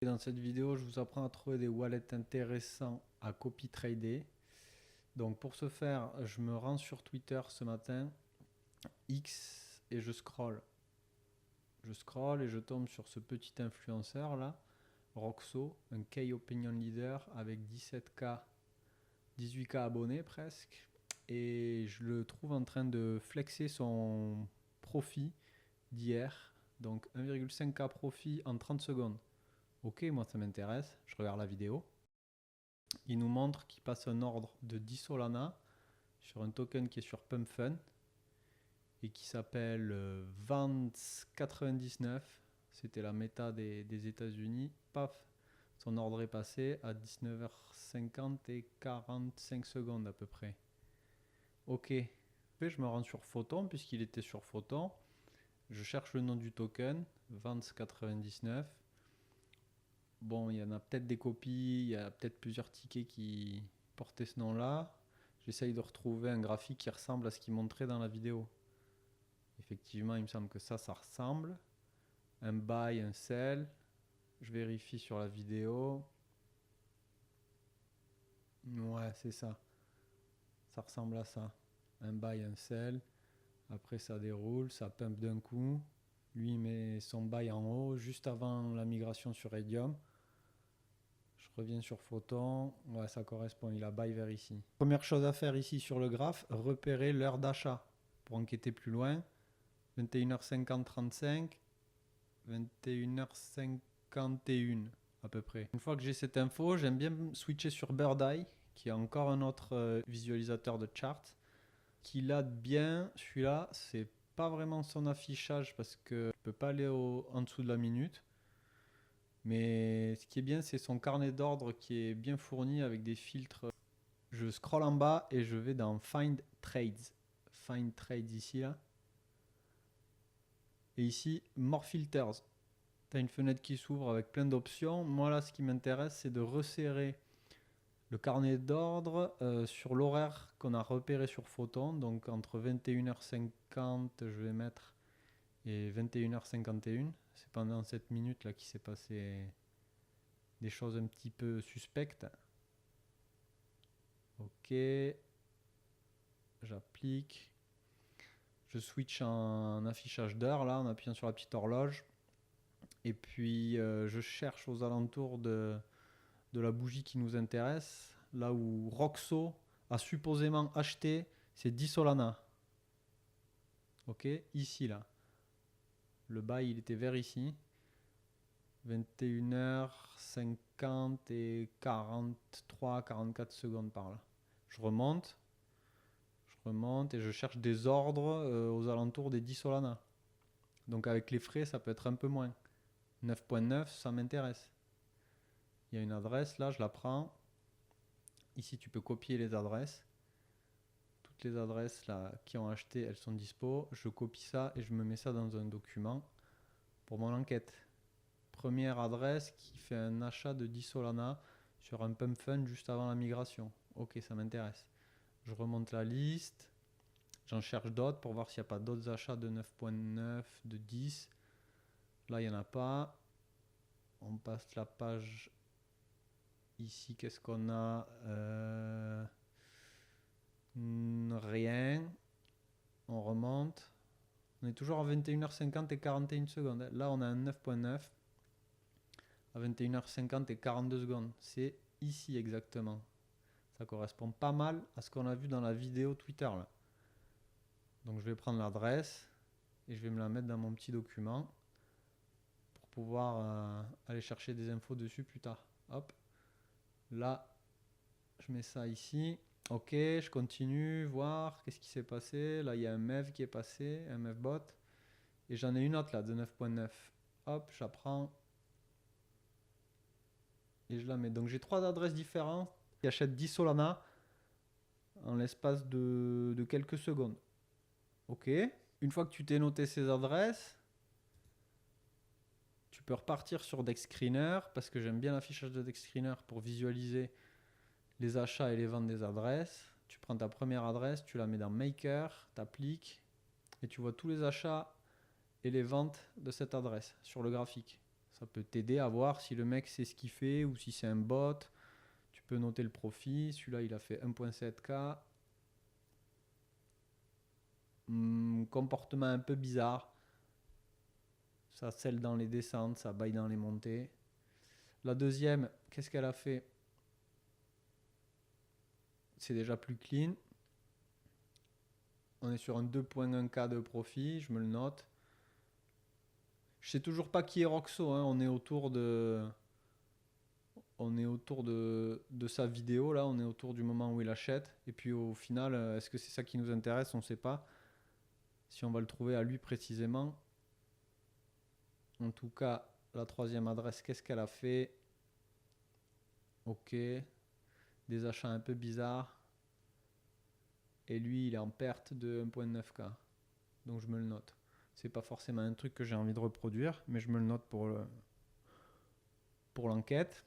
Dans cette vidéo, je vous apprends à trouver des wallets intéressants à copy trader. Donc pour ce faire, je me rends sur Twitter ce matin, X, et je scroll. Je scroll et je tombe sur ce petit influenceur là, Roxo, un Key Opinion Leader avec 17K, 18K abonnés presque. Et je le trouve en train de flexer son profit d'hier. Donc 1,5K profit en 30 secondes. Ok, moi ça m'intéresse, je regarde la vidéo. Il nous montre qu'il passe un ordre de 10 Solana sur un token qui est sur PumpFun et qui s'appelle Vance99. C'était la méta des États-Unis. Paf, son ordre est passé à 19h50 et 45 secondes à peu près. Ok, je me rends sur Photon puisqu'il était sur Photon. Je cherche le nom du token, Vance99. Bon, il y en a peut-être des copies, il y a peut-être plusieurs tickets qui portaient ce nom-là. J'essaye de retrouver un graphique qui ressemble à ce qu'il montrait dans la vidéo. Effectivement, il me semble que ça ressemble. Un buy, un sell. Je vérifie sur la vidéo. Ouais, c'est ça. Ça ressemble à ça. Un buy, un sell. Après, ça déroule, ça pump d'un coup. Lui, il met son buy en haut, juste avant la migration sur Radium. Je reviens sur Photon. Ouais, ça correspond. Il a buy vers ici. Première chose à faire ici sur le graphe, repérer l'heure d'achat. Pour enquêter plus loin, 21h50, 35, 21h51 à peu près. Une fois que j'ai cette info, j'aime bien switcher sur Bird Eye, qui est encore un autre visualisateur de chart. Qui l'a bien, celui-là, c'est pas vraiment son affichage parce que je peux pas aller en dessous de la minute. Mais ce qui est bien, c'est son carnet d'ordre qui est bien fourni avec des filtres. Je scrolle en bas et je vais dans Find Trades. Find Trades ici, là. Et ici, More Filters. Tu as une fenêtre qui s'ouvre avec plein d'options. Moi, là, ce qui m'intéresse, c'est de resserrer le carnet d'ordre sur l'horaire qu'on a repéré sur Photon. Donc, entre 21h50, je vais mettre, et 21h51. C'est pendant cette minute-là qu'il s'est passé des choses un petit peu suspectes. Ok, j'applique. Je switch en affichage d'heure là en appuyant sur la petite horloge. Et puis je cherche aux alentours de la bougie qui nous intéresse. Là où Roxo a supposément acheté, c'est 10 Solana. Ok, ici là. Le buy il était vers ici. 21h50 et 43-44 secondes par là. Je remonte et je cherche des ordres aux alentours des 10 Solana. Donc avec les frais, ça peut être un peu moins. 9.9, ça m'intéresse. Il y a une adresse là, je la prends. Ici, tu peux copier les adresses. Toutes les adresses là qui ont acheté, elles sont dispo. Je copie ça et je me mets ça dans un document pour mon enquête. Première adresse qui fait un achat de 10 Solana sur un pump fund juste avant la migration. Ok, ça m'intéresse. Je remonte la liste. J'en cherche d'autres pour voir s'il n'y a pas d'autres achats de 9.9, de 10. Là, il n'y en a pas. On passe la page. Ici, qu'est-ce qu'on a rien. On remonte. On est toujours à 21h50 et 41 secondes. Là, on a un 9.9 à 21h50 et 42 secondes. C'est ici exactement. Ça correspond pas mal à ce qu'on a vu dans la vidéo Twitter là. Donc je vais prendre l'adresse et je vais me la mettre dans mon petit document pour pouvoir aller chercher des infos dessus plus tard. Hop. Là, je mets ça ici. Ok, je continue, voir qu'est-ce qui s'est passé. Là, il y a un MEV qui est passé, un MEV bot. Et j'en ai une autre là, de 9.9. Hop, j'apprends. Et je la mets. Donc j'ai trois adresses différentes qui achètent 10 Solana en l'espace de quelques secondes. Ok. Une fois que tu t'es noté ces adresses, tu peux repartir sur DexScreener parce que j'aime bien l'affichage de DexScreener pour visualiser les achats et les ventes des adresses. Tu prends ta première adresse, tu la mets dans Maker, tu appliques et tu vois tous les achats et les ventes de cette adresse sur le graphique. Ça peut t'aider à voir si le mec sait ce qu'il fait ou si c'est un bot. Tu peux noter le profit. Celui-là, il a fait 1.7K. Comportement un peu bizarre. Ça selle dans les descentes, ça baille dans les montées. La deuxième, qu'est-ce qu'elle a fait? C'est déjà plus clean. On est sur un 2.1K de profit, je me le note. Je sais toujours pas qui est Roxo, hein. On est autour de sa vidéo là, on est autour du moment où il achète. Et puis au final, est-ce que c'est ça qui nous intéresse? On ne sait pas. Si on va le trouver à lui précisément. En tout cas, la troisième adresse, qu'est-ce qu'elle a fait? Ok. Des achats un peu bizarres. Et lui, il est en perte de 1.9K. Donc je me le note. C'est pas forcément un truc que j'ai envie de reproduire, mais je me le note pour l'enquête.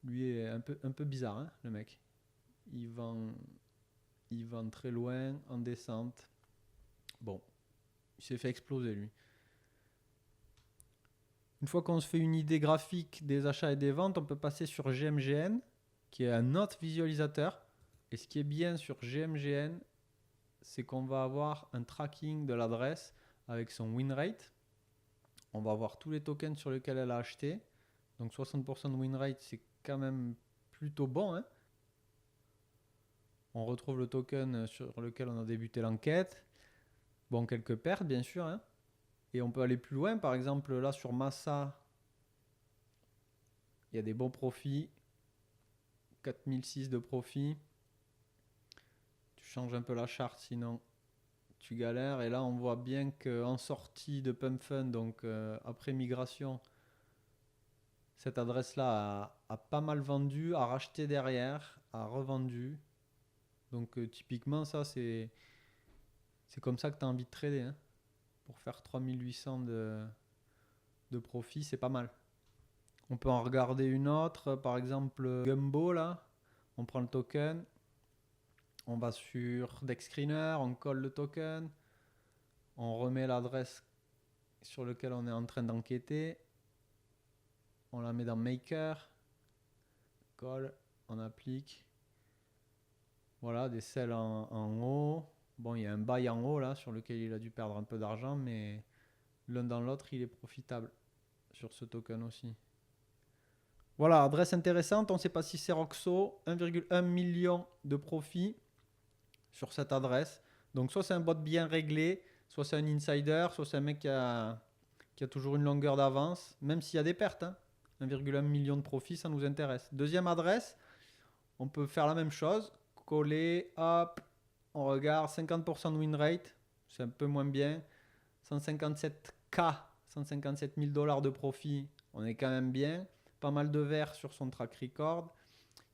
Lui est un peu bizarre, hein, le mec. Il vend très loin, en descente. Bon, il s'est fait exploser, lui. Une fois qu'on se fait une idée graphique des achats et des ventes, on peut passer sur GMGN, qui est un autre visualisateur. Et ce qui est bien sur GMGN, c'est qu'on va avoir un tracking de l'adresse avec son win rate. On va voir tous les tokens sur lesquels elle a acheté. Donc 60% de win rate, c'est quand même plutôt bon, hein. On retrouve le token sur lequel on a débuté l'enquête. Bon, quelques pertes, bien sûr, hein. Et on peut aller plus loin. Par exemple, là, sur Massa, il y a des bons profits. 4006 de profit. Tu changes un peu la charte, sinon tu galères. Et là, on voit bien qu'en sortie de Pump Fund, donc après migration, cette adresse-là a pas mal vendu, a racheté derrière, a revendu. Donc typiquement, ça, c'est comme ça que tu as envie de trader, hein. Pour faire 3800 de profit, c'est pas mal. On peut en regarder une autre, par exemple Gumbo, là. On prend le token, on va sur DexScreener, on colle le token, on remet l'adresse sur laquelle on est en train d'enquêter, on la met dans Maker, colle, on applique. Voilà, des sells en haut. Bon, il y a un buy en haut là sur lequel il a dû perdre un peu d'argent, mais l'un dans l'autre, il est profitable sur ce token aussi. Voilà, adresse intéressante. On ne sait pas si c'est Roxo. 1,1 million de profit sur cette adresse. Donc, soit c'est un bot bien réglé, soit c'est un insider, soit c'est un mec qui a toujours une longueur d'avance, même s'il y a des pertes, hein. 1,1 million de profit, ça nous intéresse. Deuxième adresse, on peut faire la même chose. Coller, hop, on regarde 50% de win rate, c'est un peu moins bien. 157K, 157 000 $ de profit, on est quand même bien. Pas mal de verts sur son track record.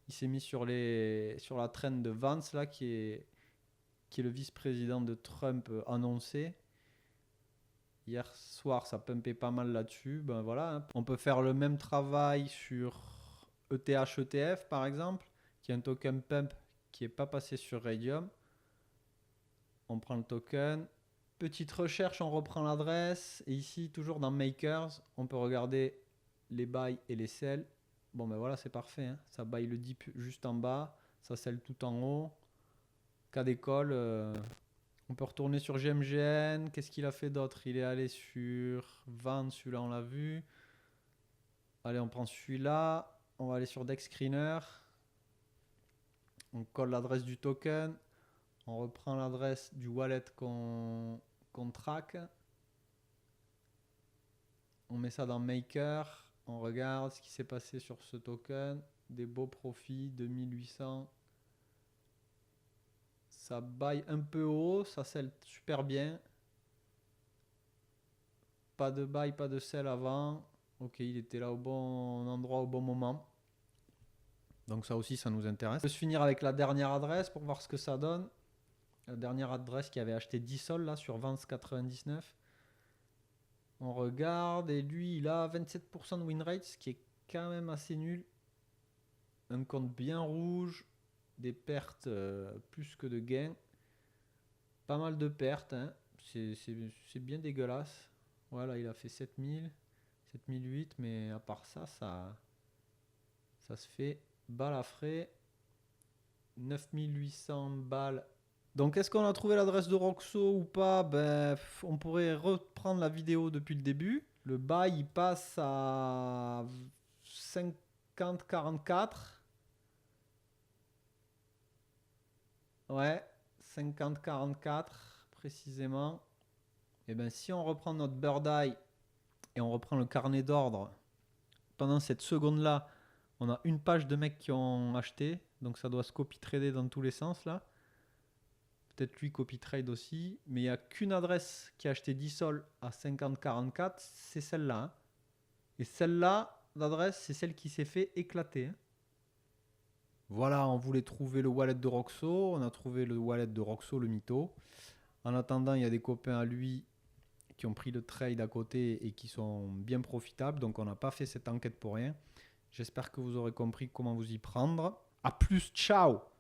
Il s'est mis sur la trend de Vance, là, qui est le vice-président de Trump annoncé. Hier soir, ça pumpait pas mal là-dessus. Ben voilà, hein. On peut faire le même travail sur ETH-ETF, par exemple, qui est un token pump qui n'est pas passé sur Radium. On prend le token. Petite recherche, on reprend l'adresse. Et ici, toujours dans Makers, on peut regarder les buy et les sell. Bon, ben voilà, c'est parfait, hein. Ça buy le dip juste en bas. Ça sell tout en haut. Cas d'école, on peut retourner sur GMGN. Qu'est-ce qu'il a fait d'autre? Il est allé sur Van, celui-là, on l'a vu. Allez, on prend celui-là. On va aller sur DexScreener. On colle l'adresse du token. On reprend l'adresse du wallet qu'on traque. On met ça dans Maker. On regarde ce qui s'est passé sur ce token. Des beaux profits, 2800. Ça buy un peu haut, ça sell super bien. Pas de buy, pas de sell avant. Ok, il était là au bon endroit au bon moment. Donc ça aussi, ça nous intéresse. On peut se finir avec la dernière adresse pour voir ce que ça donne. La dernière adresse qui avait acheté 10 sols là sur Vance 99. On regarde et lui, il a 27% de win rate, ce qui est quand même assez nul. Un compte bien rouge, des pertes plus que de gains. Pas mal de pertes, hein. C'est bien dégueulasse. Voilà, il a fait 7000, 7008, mais à part ça, ça se fait balafré. 9800 balles. Donc, est-ce qu'on a trouvé l'adresse de Roxo ou pas? Ben, on pourrait reprendre la vidéo depuis le début. Le bail, il passe à 50-44. Ouais, 50-44 précisément. Et ben, si on reprend notre bird eye et on reprend le carnet d'ordre, pendant cette seconde-là, on a une page de mecs qui ont acheté. Donc, ça doit se copy-trader dans tous les sens là. Peut-être lui copy trade aussi, mais il n'y a qu'une adresse qui a acheté 10 sols à 50-44, c'est celle-là. Hein. Et celle-là, l'adresse, c'est celle qui s'est fait éclater. Hein. Voilà, on voulait trouver le wallet de Roxo, on a trouvé le wallet de Roxo, le mytho. En attendant, il y a des copains à lui qui ont pris le trade à côté et qui sont bien profitables, donc on n'a pas fait cette enquête pour rien. J'espère que vous aurez compris comment vous y prendre. A plus, ciao!